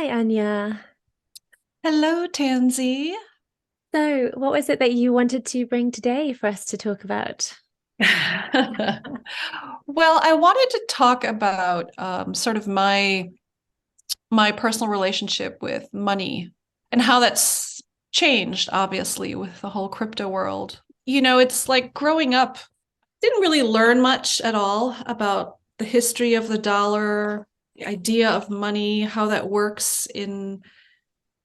Hi, Anja. Hello, Tansy. So, what was it that you wanted to bring today for us to talk about? Well, I wanted to talk about sort of my personal relationship with money and how that's changed, obviously, with the whole crypto world. It's like growing up, didn't really learn much at all about the history of the dollar, the idea of money, how that works here in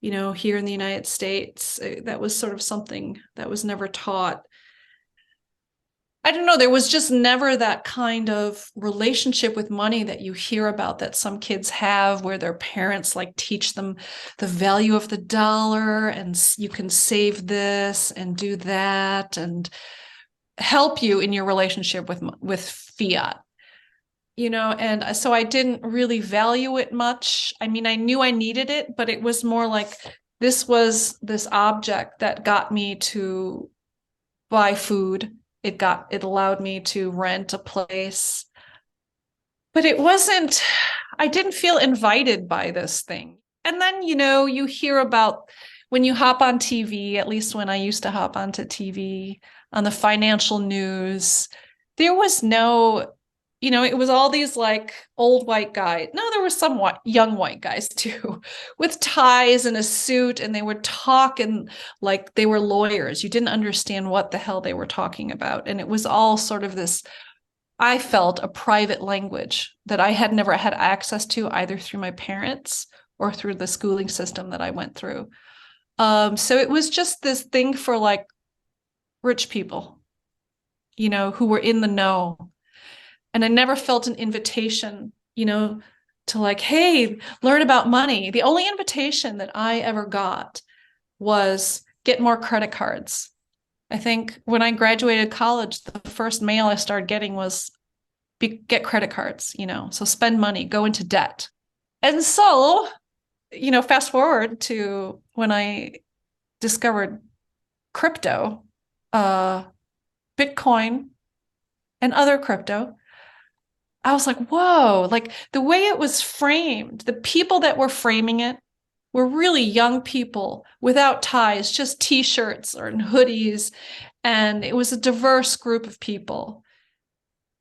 the United States. That was sort of something that was never taught. I don't know, there was just never that kind of relationship with money that you hear about that some kids have where their parents like teach them the value of the dollar and you can save this and do that and help you in your relationship with fiat. And so I didn't really value it much. I mean, I knew I needed it, but it was more like this was this object that got me to buy food. It allowed me to rent a place. But I didn't feel invited by this thing. And then, you hear about when you hop on TV, at least when I used to hop onto TV on the financial news, there was no, it was all these like old white guys. No, there were some young white guys too, with ties and a suit, and they would talk and like they were lawyers. You didn't understand what the hell they were talking about. And it was all sort of this, I felt, a private language that I had never had access to either through my parents or through the schooling system that I went through. So it was just this thing for like rich people, who were in the know. And I never felt an invitation, to like, hey, learn about money. The only invitation that I ever got was get more credit cards. I think when I graduated college, the first mail I started getting was get credit cards, so spend money, go into debt. And so, fast forward to when I discovered crypto, uh, Bitcoin, and other crypto, I was like, whoa, like the way it was framed, the people that were framing it were really young people without ties, just t-shirts or hoodies. And it was a diverse group of people.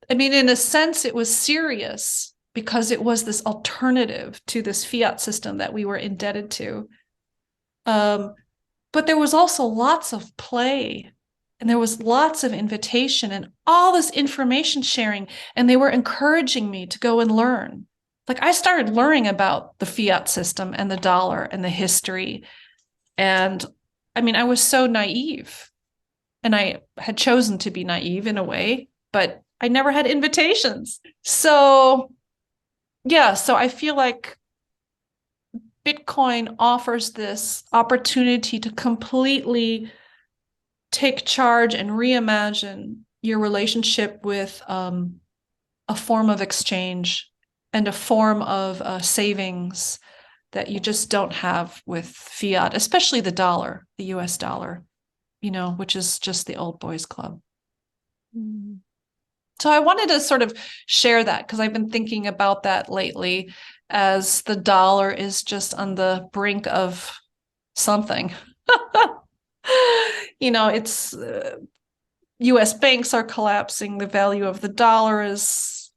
I mean, in a sense, it was serious because it was this alternative to this fiat system that we were indebted to. Um, but there was also lots of play and there was lots of invitation and all this information sharing. And they were encouraging me to go and learn. Like I started learning about the fiat system and the dollar and the history. And I mean, I was so naive and I had chosen to be naive in a way, but I never had invitations. So, yeah, so I feel like Bitcoin offers this opportunity to completely take charge and reimagine your relationship with a form of exchange and a form of savings that you just don't have with fiat, especially the dollar, the US dollar, which is just the old boys club. Mm. So I wanted to sort of share that because I've been thinking about that lately as the dollar is just on the brink of something. It's US banks are collapsing. The value of the dollar is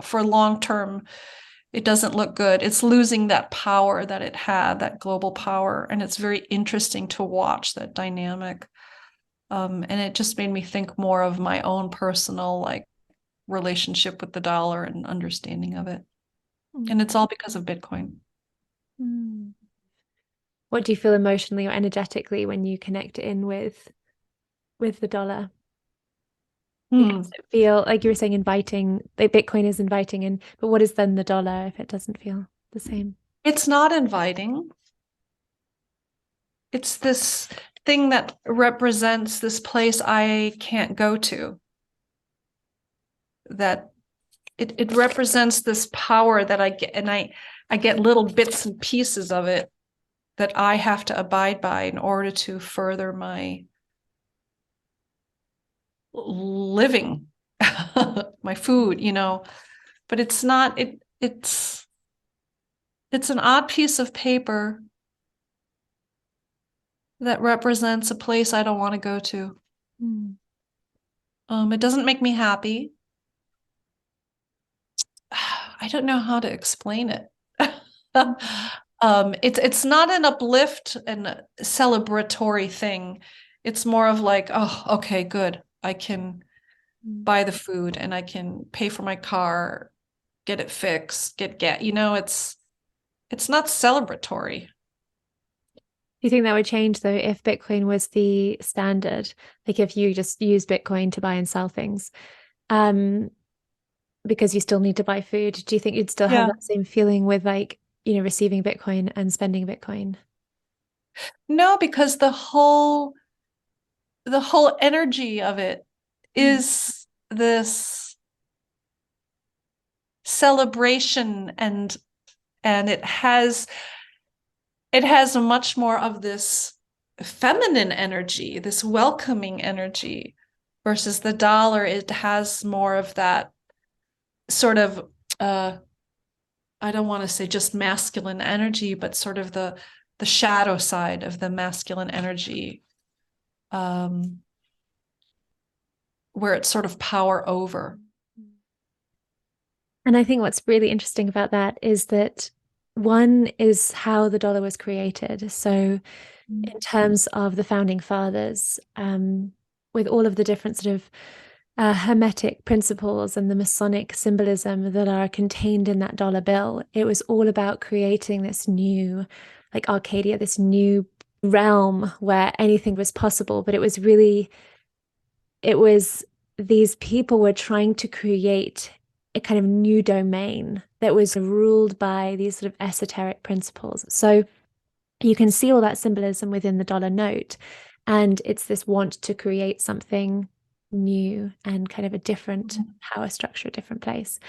for long term, it doesn't look good. It's losing that power that it had, that global power. And it's very interesting to watch that dynamic. And it just made me think more of my own personal like relationship with the dollar and understanding of it. And Mm. it's all because of Bitcoin. Mm. What do you feel emotionally or energetically when you connect in with the dollar? Like, Hmm. does it feel like you were saying inviting, like Bitcoin is inviting in, but what is then the dollar if it doesn't feel the same? It's not inviting. It's this thing that represents this place I can't go to. That it represents this power that I get, and I get little bits and pieces of it that I have to abide by in order to further my living, my food, But it's not, it's It's an odd piece of paper that represents a place I don't want to go to. Mm. It doesn't make me happy. I don't know how to explain it. Mm. It's not an uplift and celebratory thing. It's more of like, oh, okay, good. I can Mm. buy the food and I can pay for my car, get it fixed, get, it's not celebratory. Do you think that would change though if Bitcoin was the standard? Like if you just use Bitcoin to buy and sell things, um, because you still need to buy food, do you think you'd still have Yeah. that same feeling with like, receiving Bitcoin and spending Bitcoin? No, because the whole energy of it Mm. is this celebration, and it has much more of this feminine energy, this welcoming energy, versus the dollar. It has more of that sort of uh I don't want to say just masculine energy, but sort of the shadow side of the masculine energy, um where it's sort of power over. And I think what's really interesting about that is that one is how the dollar was created. So, in terms of the founding fathers, with all of the different sort of Hermetic principles and the Masonic symbolism that are contained in that dollar bill, it was all about creating this new, like Arcadia, this new realm where anything was possible. But it was these people were trying to create a kind of new domain that was ruled by these sort of esoteric principles. So you can see all that symbolism within the dollar note. And it's this want to create something new and kind of a different power structure, a different place.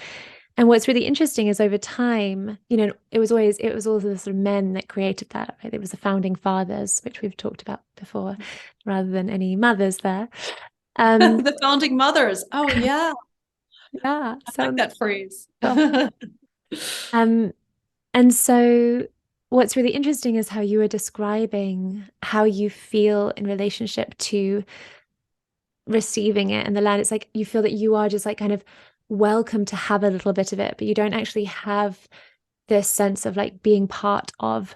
And what's really interesting is over time, it was all the sort of men that created that, right? It was the founding fathers, which we've talked about before, rather than any mothers there. Um, The founding mothers. Oh yeah, yeah, I like sounds that phrase. cool. Um, And so, what's really interesting is how you were describing how you feel in relationship to receiving it and the land. It's like you feel that you are just like kind of welcome to have a little bit of it, but you don't actually have this sense of like being part of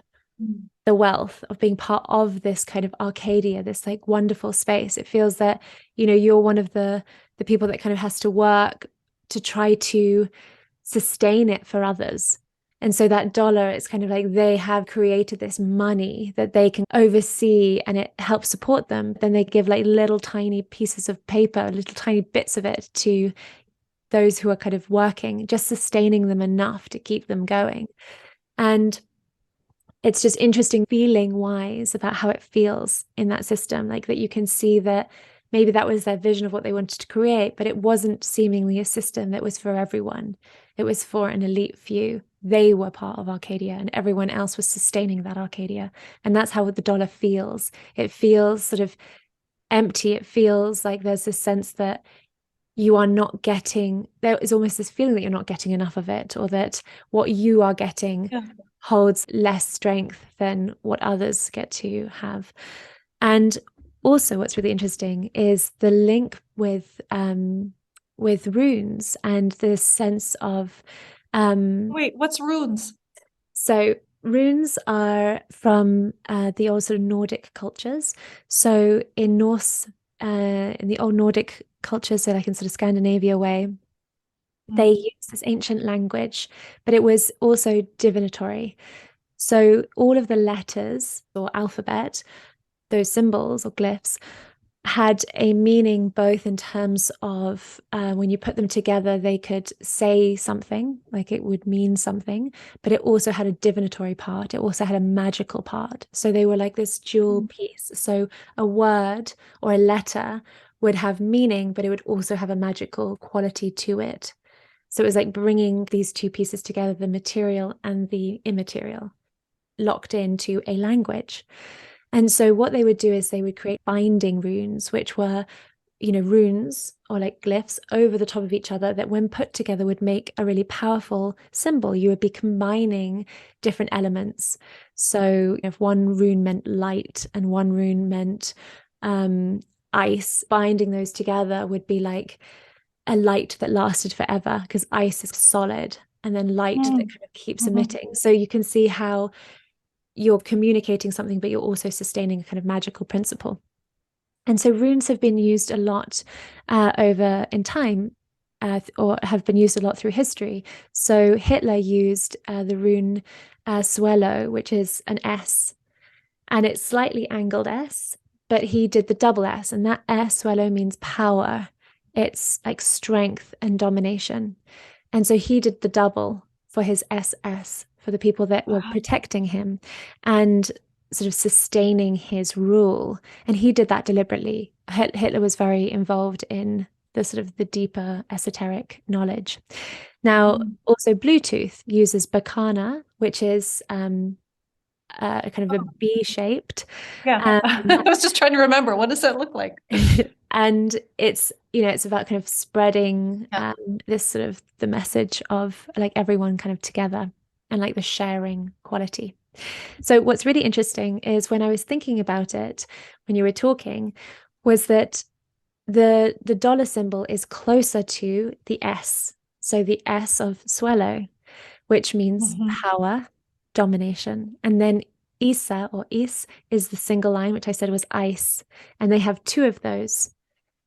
the wealth, of being part of this kind of Arcadia, this like wonderful space. It feels that, you're one of the people that kind of has to work to try to sustain it for others. And so that dollar, it's kind of like they have created this money that they can oversee and it helps support them. Then they give like little tiny pieces of paper, little tiny bits of it to those who are kind of working, just sustaining them enough to keep them going. And it's just interesting feeling wise about how it feels in that system, like that you can see that maybe that was their vision of what they wanted to create, but it wasn't seemingly a system that was for everyone. It was for an elite few. They were part of Arcadia and everyone else was sustaining that Arcadia. And that's how the dollar feels. It feels sort of empty. It feels like there's this sense that you are not getting, there is almost this feeling that you're not getting enough of it, or that what you are getting Yeah. holds less strength than what others get to have. And also what's really interesting is the link with runes and this sense of Wait, what's runes? so runes are from the old sort of Nordic cultures. So in the old Nordic cultures, so like in sort of Scandinavia way, they used this ancient language, but it was also divinatory. So all of the letters or alphabet, those symbols or glyphs, had a meaning both in terms of when you put them together, they could say something, like it would mean something, but it also had a divinatory part. It also had a magical part. So they were like this dual piece. So a word or a letter would have meaning, but it would also have a magical quality to it. So it was like bringing these two pieces together, the material and the immaterial, locked into a language. And so what they would do is they would create binding runes, which were runes or like glyphs over the top of each other that when put together would make a really powerful symbol. You would be combining different elements. So if one rune meant light and one rune meant ice, binding those together would be like a light that lasted forever, because ice is solid, and then light that kind of keeps Mm-hmm. emitting. So you can see how you're communicating something, but you're also sustaining a kind of magical principle. And so runes have been used a lot over in time, or have been used a lot through history. So Hitler used the rune Suelo, which is an S, and it's slightly angled S, but he did the double S, and that S, Suelo, means power. It's like strength and domination. And so he did the double for his SS, for the people that were protecting him and sort of sustaining his rule. And he did that deliberately. Hitler was very involved in the sort of the deeper esoteric knowledge. Now, also Bluetooth uses Bacana, which is kind of a B-shaped. Yeah. Um, I was just trying to remember, what does that look like? and it's about kind of spreading Yeah. this sort of the message of like everyone kind of together and like the sharing quality. So what's really interesting is when I was thinking about it, when you were talking, was that the dollar symbol is closer to the S. So the S of Suelo, which means Mm-hmm. power, domination. And then Isa or Is is the single line, which I said was ice. And they have two of those.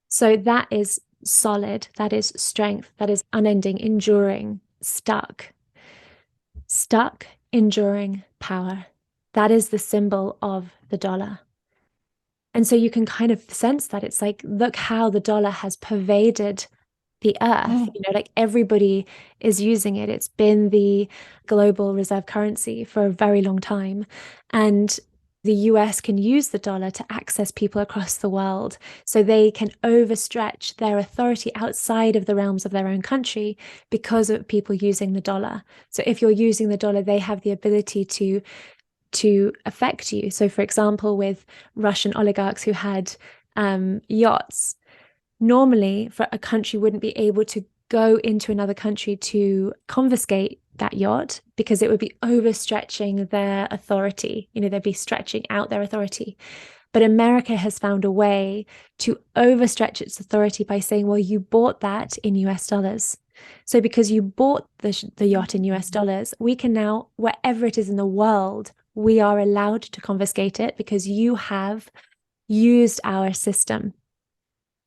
So that is solid, that is strength, that is unending, enduring, stuck, enduring power. That is the symbol of the dollar. And so you can kind of sense that it's like, look how the dollar has pervaded the earth. Mm-hmm. Like everybody is using it. It's been the global reserve currency for a very long time. And the US can use the dollar to access people across the world. So they can overstretch their authority outside of the realms of their own country because of people using the dollar. So if you're using the dollar, they have the ability to affect you. So, for example, with Russian oligarchs who had yachts, normally for a country wouldn't be able to go into another country to confiscate that yacht because it would be overstretching their authority. They'd be stretching out their authority. But America has found a way to overstretch its authority by saying, well, you bought that in US dollars. So because you bought the yacht in US dollars, we can now, wherever it is in the world, we are allowed to confiscate it because you have used our system.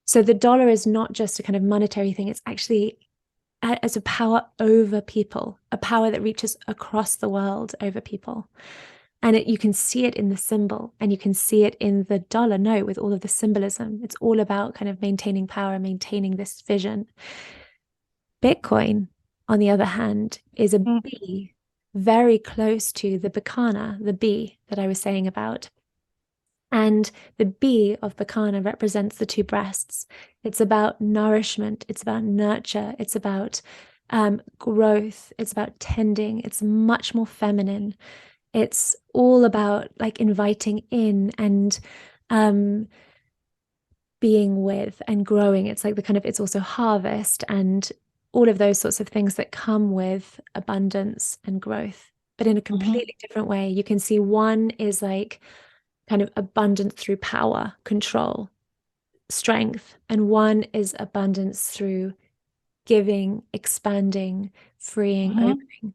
So the dollar is not just a kind of monetary thing, it's actually as a power over people, a power that reaches across the world over people. And you can see it in the symbol and you can see it in the dollar note with all of the symbolism. It's all about kind of maintaining power, maintaining this vision. Bitcoin, on the other hand, is a B, very close to the Bacana, the B that I was saying about. And the B of Bacana represents the two breasts. It's about nourishment, it's about nurture, it's about growth, it's about tending, it's much more feminine. It's all about like inviting in and being with and growing. It's like it's also harvest and all of those sorts of things that come with abundance and growth, but in a Mm-hmm. completely different way. You can see one is like kind of abundance through power, control, strength, and one is abundance through giving, expanding, freeing, Mm-hmm. opening.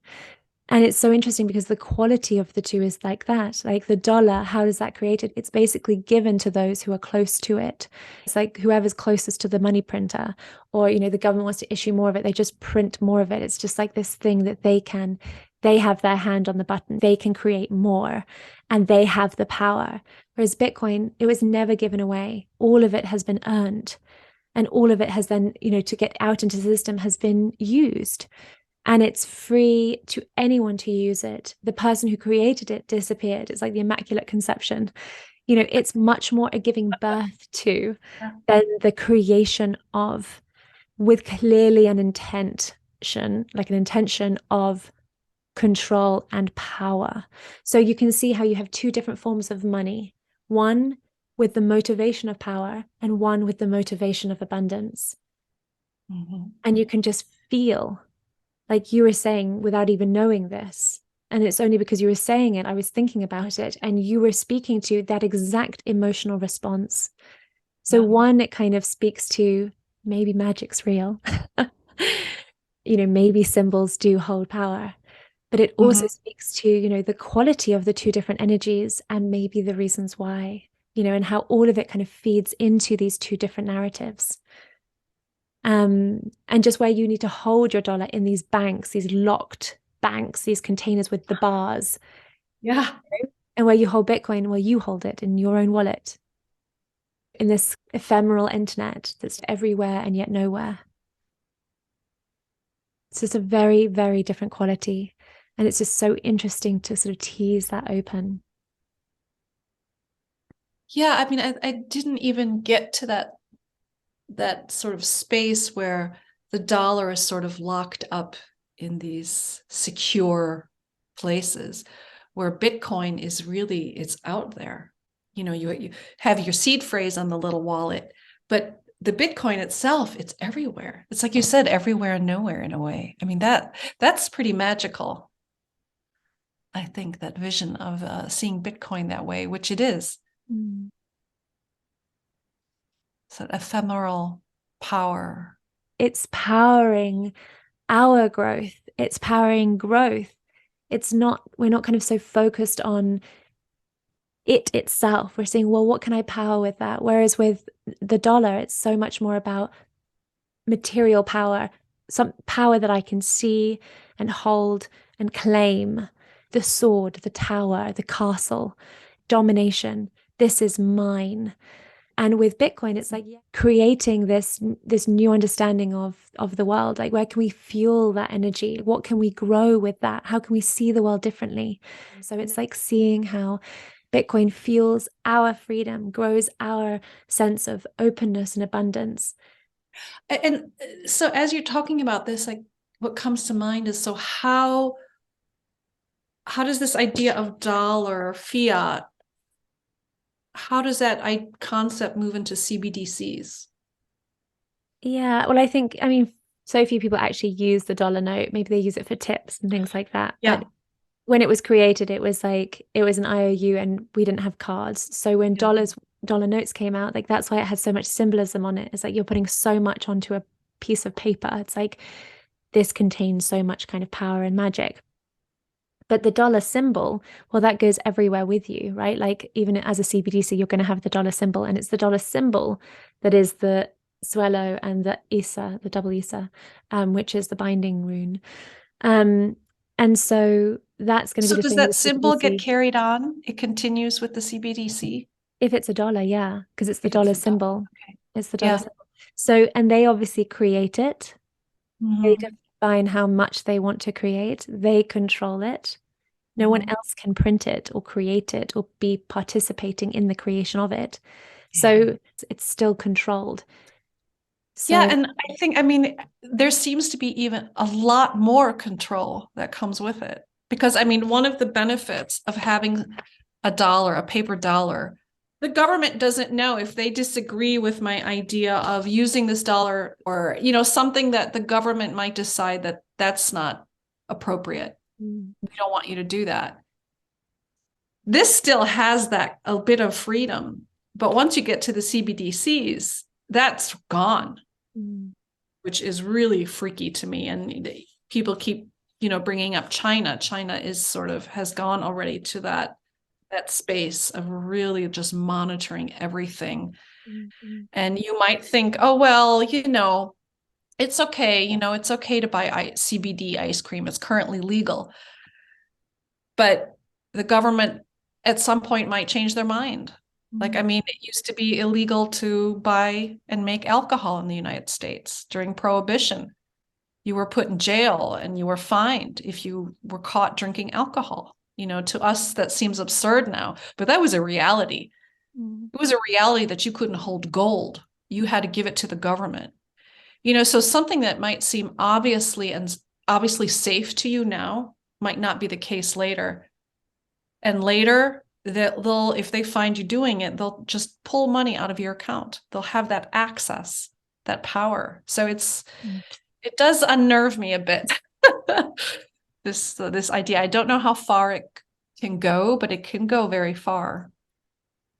And it's so interesting because the quality of the two is like that. Like the dollar, how does that create it? It's basically given to those who are close to it. It's like whoever's closest to the money printer, or, the government wants to issue more of it, they just print more of it. It's just like this thing that they have their hand on the button, they can create more and they have the power. Whereas Bitcoin, it was never given away. All of it has been earned. And all of it has then, to get out into the system has been used and it's free to anyone to use it. The person who created it disappeared. It's like the Immaculate Conception. It's much more a giving birth to than the creation of, with clearly an intention, like an intention of control and power. So you can see how you have two different forms of money. One with the motivation of power and one with the motivation of abundance. Mm-hmm. And you can just feel, like you were saying, without even knowing this. And it's only because you were saying it, I was thinking about it, and you were speaking to that exact emotional response. So, Yeah. one, it kind of speaks to maybe magic's real. Maybe symbols do hold power, but it also Mm-hmm. speaks to, the quality of the two different energies and maybe the reasons why, and how all of it kind of feeds into these two different narratives. And just where you need to hold your dollar in these banks, these locked banks, these containers with the bars, Yeah. and where you hold Bitcoin, well, you hold it in your own wallet in this ephemeral internet that's everywhere and yet nowhere. So it's a very, very different quality. And it's just so interesting to sort of tease that open. Yeah. I mean, I didn't even get to that sort of space where the dollar is sort of locked up in these secure places, where Bitcoin is really, it's out there. You have your seed phrase on the little wallet, but the Bitcoin itself, it's everywhere. It's like you said, everywhere and nowhere in a way. I mean, that's pretty magical. I think that vision of seeing Bitcoin that way, which it is, Mm. it's an ephemeral power. It's powering our growth. It's powering growth. We're not kind of so focused on it itself. We're saying, well, what can I power with that? Whereas with the dollar, it's so much more about material power, some power that I can see and hold and claim. The sword, the tower, the castle, domination. This is mine. And with Bitcoin, it's like creating this new understanding of the world. Like, where can we fuel that energy? What can we grow with that? How can we see the world differently? So it's like seeing how Bitcoin fuels our freedom, grows our sense of openness and abundance. And so as you're talking about this, like what comes to mind is, so how does this idea of dollar fiat, how does that concept move into CBDCs? Yeah, well, I mean, so few people actually use the dollar note. Maybe they use it for tips and things like that. Yeah. But when it was created, it was like it was an IOU and we didn't have cards. So when Yeah. dollar notes came out, like that's why it had so much symbolism on it. It's like you're putting so much onto a piece of paper. It's like this contains so much kind of power and magic. But the dollar symbol, well, that goes everywhere with you, right? Like even as a CBDC, you're going to have the dollar symbol, and it's the dollar symbol that is the swallow and the Isa, the double Isa, which is the binding rune. Um, and so that's going to So be the does thing that with the symbol get CBDC. carried on? It continues with the CBDC If it's a dollar, yeah, because it's the if it's dollar a dollar. symbol. Okay. It's the dollar Yeah. symbol. So, and they obviously create it. They Mm-hmm. define how much they want to create. They control it. No one Mm-hmm. else can print it or create it or be participating in the creation of it. Yeah. So it's still controlled. Yeah, So and I think, I mean, there seems to be even a lot more control that comes with it. Because, I mean, one of the benefits of having a dollar, a paper dollar, the government doesn't know if they disagree with my idea of using this dollar, or, something that the government might decide that that's not appropriate. mm, We don't want you to do that. This still has that a bit of freedom. But once you get to the CBDCs, that's gone, mm, which is really freaky to me. And people keep, bringing up China. China is sort of has gone already to that space of really just monitoring everything. mm. And you might think, oh, well, it's okay. It's okay to buy CBD ice cream. It's currently legal. But the government at some point might change their mind. Like, I Mm. mean, it used to be illegal to buy and make alcohol in the United States during Prohibition. You were put in jail and you were fined if you were caught drinking alcohol. To us, that seems absurd now, but that was a reality. Mm. It was a reality that you couldn't hold gold. You had to give it to the government. So something that might seem obviously safe to you now might not be the case later. And later, they'll, if they find you doing it, they'll just pull money out of your account. They'll have that access, that power. So it does unnerve me a bit. This idea. I don't know how far it can go, but it can go very far.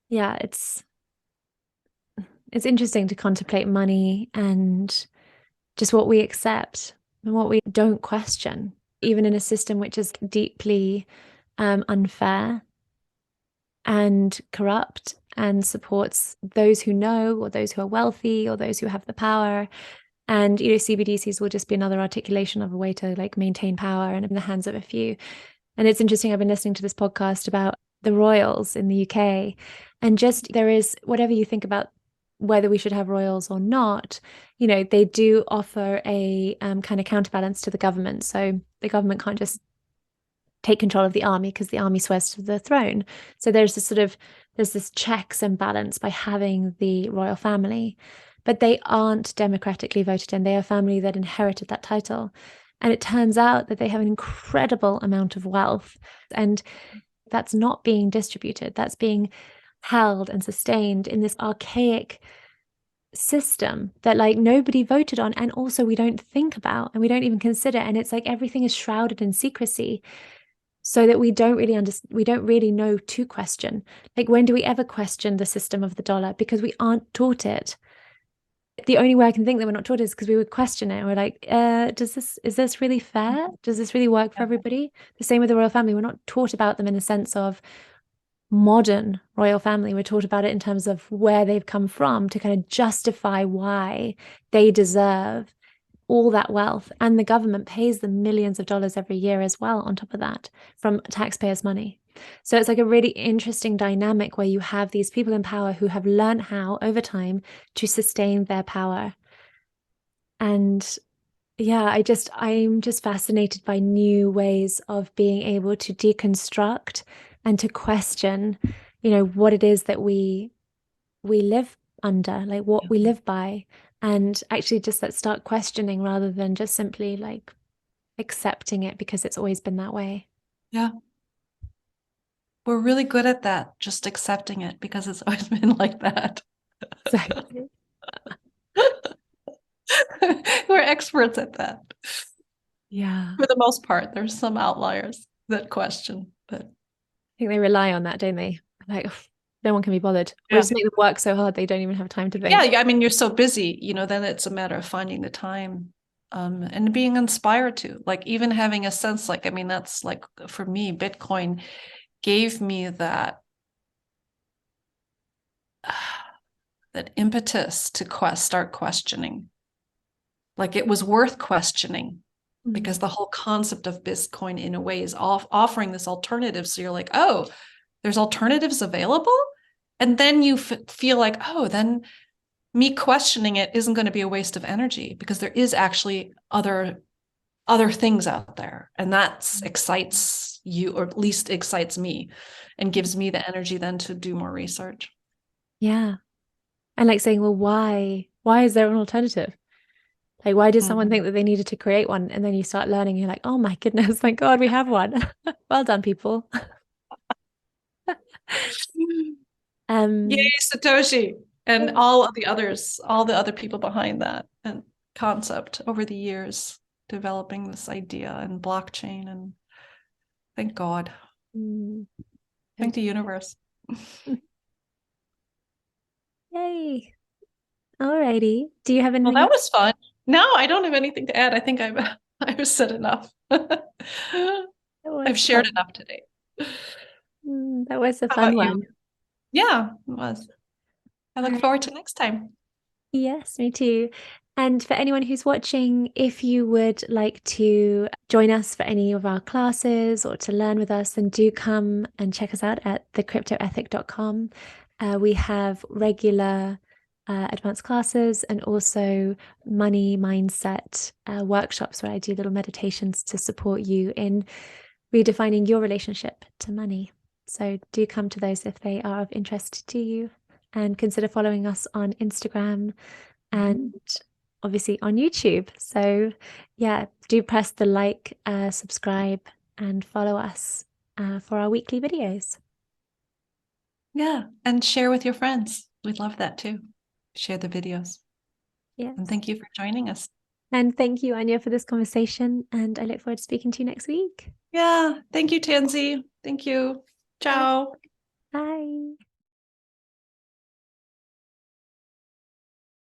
Yeah, it's interesting to contemplate money and just what we accept and what we don't question, even in a system which is deeply unfair and corrupt and supports those who know or those who are wealthy or those who have the power. And CBDCs will just be another articulation of a way to like maintain power and in the hands of a few. And it's interesting, I've been listening to this podcast about the royals in the UK, and just there is, whatever you think about whether we should have royals or not, they do offer a kind of counterbalance to the government. So the government can't just take control of the army because the army swears to the throne. So there's this checks and balance by having the royal family, but they aren't democratically voted in. They are a family that inherited that title. And it turns out that they have an incredible amount of wealth, and that's not being distributed. That's being held and sustained in this archaic system that like nobody voted on, and also we don't think about and we don't even consider. And it's like everything is shrouded in secrecy, so that we don't really know to question. Like, when do we ever question the system of the dollar? Because we aren't taught it. The only way I can think that we're not taught is because we would question it. And we're like, is this really fair? Does this really work for everybody? The same with the royal family. We're not taught about them in a sense of modern royal family. We're taught about it in terms of where they've come from to kind of justify why they deserve all that wealth. And the government pays them millions of dollars every year as well, on top of that, from taxpayers' money. So it's like a really interesting dynamic where you have these people in power who have learned how, over time, to sustain their power. And yeah, I'm just fascinated by new ways of being able to deconstruct and to question, what it is that we live under, like what we live by, and actually just let's start questioning rather than just simply like accepting it because it's always been that way. Yeah. We're really good at that, just accepting it because it's always been like that. So We're experts at that. yeah, For the most part, there's some outliers that question, but I think they rely on that, don't they? Like, no one can be bothered, or yeah. just make them work so hard they don't even have time to Yeah, think. I mean, you're so busy, then it's a matter of finding the time, and being inspired to, like, even having a sense, like, I mean, that's like, for me, Bitcoin gave me that impetus to start questioning. Like, it was worth questioning because Mm. the whole concept of Bitcoin in a way is offering this alternative. So you're like, oh, there's alternatives available. And then you feel like, oh, then me questioning it isn't going to be a waste of energy because there is actually other things out there. And that excites you, or at least excites me, and gives me the energy then to do more research. Yeah. And like saying, well, why is there an alternative? Like, why did someone think that they needed to create one? And then you start learning, you're like, oh my goodness, thank God we have one. Well done, people. Yay, Um, Satoshi, and all of the others, all the other people behind that and concept over the years, developing this idea and blockchain. And thank God, mm, thank the universe. yay. Alrighty. Do you have Well, anything that else? was fun. No, I don't have anything to add. I think I've said enough. It I've was shared fun. enough today. That was a How fun about you? one. Yeah, it was. I All look right. forward to next time. Yes, me too. And for anyone who's watching, if you would like to join us for any of our classes or to learn with us, then do come and check us out at thecryptoethic.com. We have regular advanced classes and also money mindset workshops where I do little meditations to support you in redefining your relationship to money. So do come to those if they are of interest to you, and consider following us on Instagram and obviously on YouTube. So yeah, do press the like, subscribe, and follow us for our weekly videos. Yeah. And share with your friends. We'd love that too. Share the videos. And Yes. thank you for joining us. And thank you, Anja, for this conversation. And I look forward to speaking to you next week. Yeah. Thank you, Tansy. Thank you. Bye. Ciao. Bye.